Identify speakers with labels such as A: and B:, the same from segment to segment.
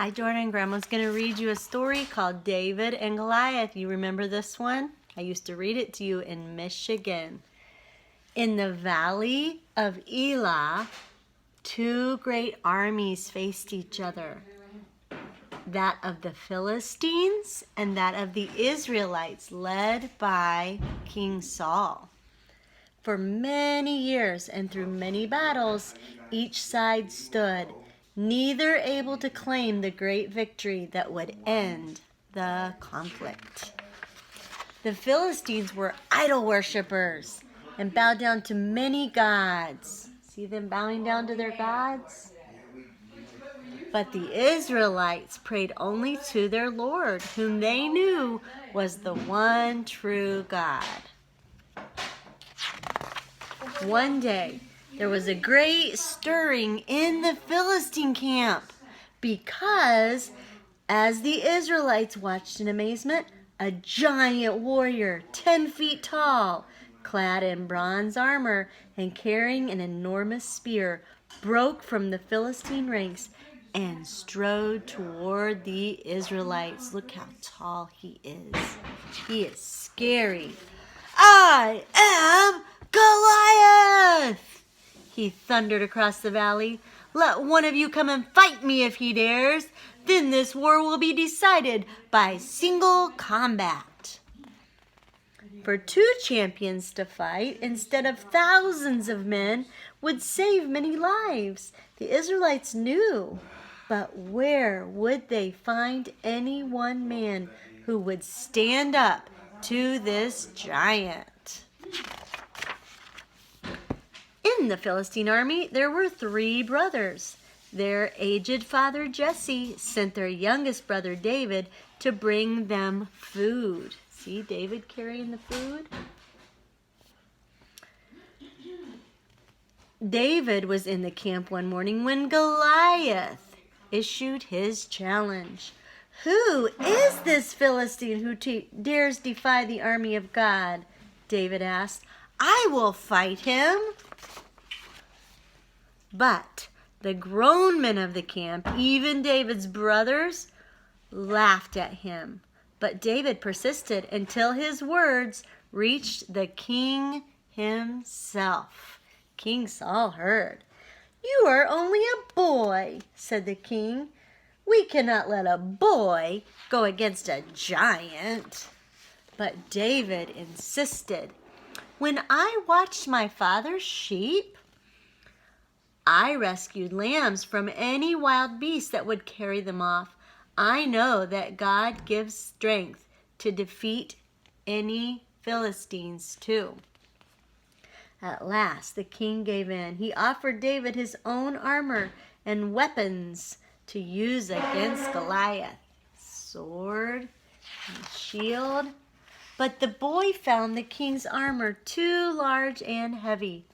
A: Hi, Jordan. Grandma's going to read you a story called David and Goliath. You remember this one? I used to read it to you in Michigan. In the valley of Elah, two great armies faced each other. That of the Philistines and that of the Israelites, led by King Saul. For many years and through many battles, each side stood, neither able to claim the great victory that would end the conflict. The Philistines were idol worshippers and bowed down to many gods. See them bowing down to their gods? But the Israelites prayed only to their Lord, whom they knew was the one true God. One day, there was a great stirring in the Philistine camp because, as the Israelites watched in amazement, a giant warrior, 10 feet tall, clad in bronze armor and carrying an enormous spear, broke from the Philistine ranks and strode toward the Israelites. Look how tall he is. He is scary. I am Goliath! He thundered across the valley. Let one of you come and fight me if he dares. Then this war will be decided by single combat. For 2 champions to fight instead of thousands of men would save many lives. The Israelites knew, but where would they find any one man who would stand up to this giant? In the Philistine army, there were 3 brothers. Their aged father Jesse sent their youngest brother David to bring them food. See David carrying the food? David was in the camp one morning when Goliath issued his challenge. Who is this Philistine who dares defy the army of God? David asked. I will fight him. But the grown men of the camp, even David's brothers, laughed at him. But David persisted until his words reached the king himself. King Saul heard. You are only a boy, said the king. We cannot let a boy go against a giant. But David insisted. When I watched my father's sheep, I rescued lambs from any wild beast that would carry them off. I know that God gives strength to defeat any Philistines too. At last, the king gave in. He offered David his own armor and weapons to use against Goliath, sword and shield. But the boy found the king's armor too large and heavy.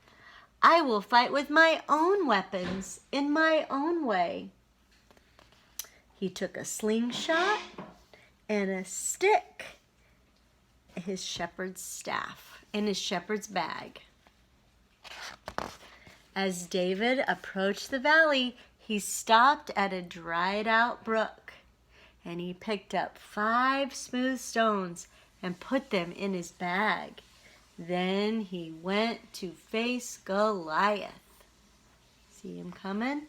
A: I will fight with my own weapons in my own way. He took a slingshot and a stick, his shepherd's staff, and his shepherd's bag. As David approached the valley, he stopped at a dried-out brook, and he picked up 5 smooth stones and put them in his bag. Then he went to face Goliath. See him coming?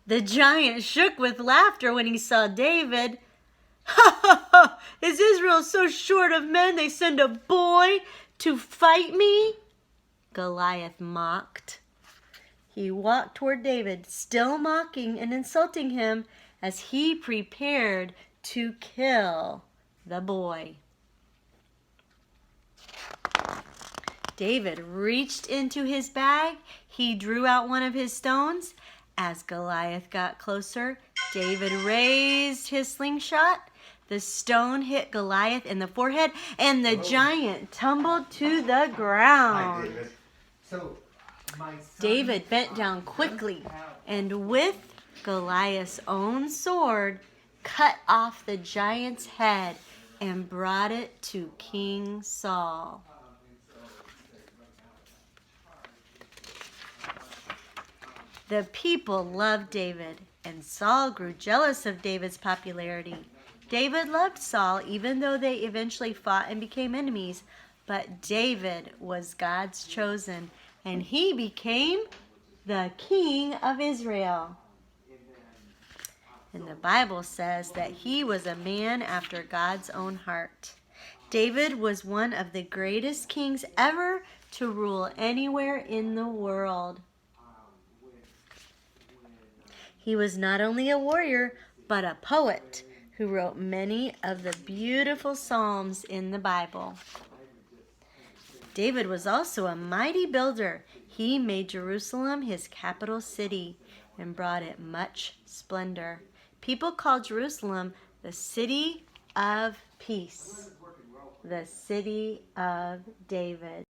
A: The giant shook with laughter when he saw David. Ha ha ha! Is Israel so short of men they send a boy to fight me? Goliath mocked. He walked toward David, still mocking and insulting him as he prepared to kill the boy. David reached into his bag. He drew out one of his stones. As Goliath got closer, David raised his slingshot. The stone hit Goliath in the forehead, and the giant tumbled to the ground. David bent down quickly, and with Goliath's own sword, cut off the giant's head and brought it to King Saul. The people loved David, and Saul grew jealous of David's popularity. David loved Saul, even though they eventually fought and became enemies. But David was God's chosen, and he became the king of Israel. And the Bible says that he was a man after God's own heart. David was one of the greatest kings ever to rule anywhere in the world. He was not only a warrior, but a poet who wrote many of the beautiful psalms in the Bible. David was also a mighty builder. He made Jerusalem his capital city and brought it much splendor. People called Jerusalem the city of peace, the city of David.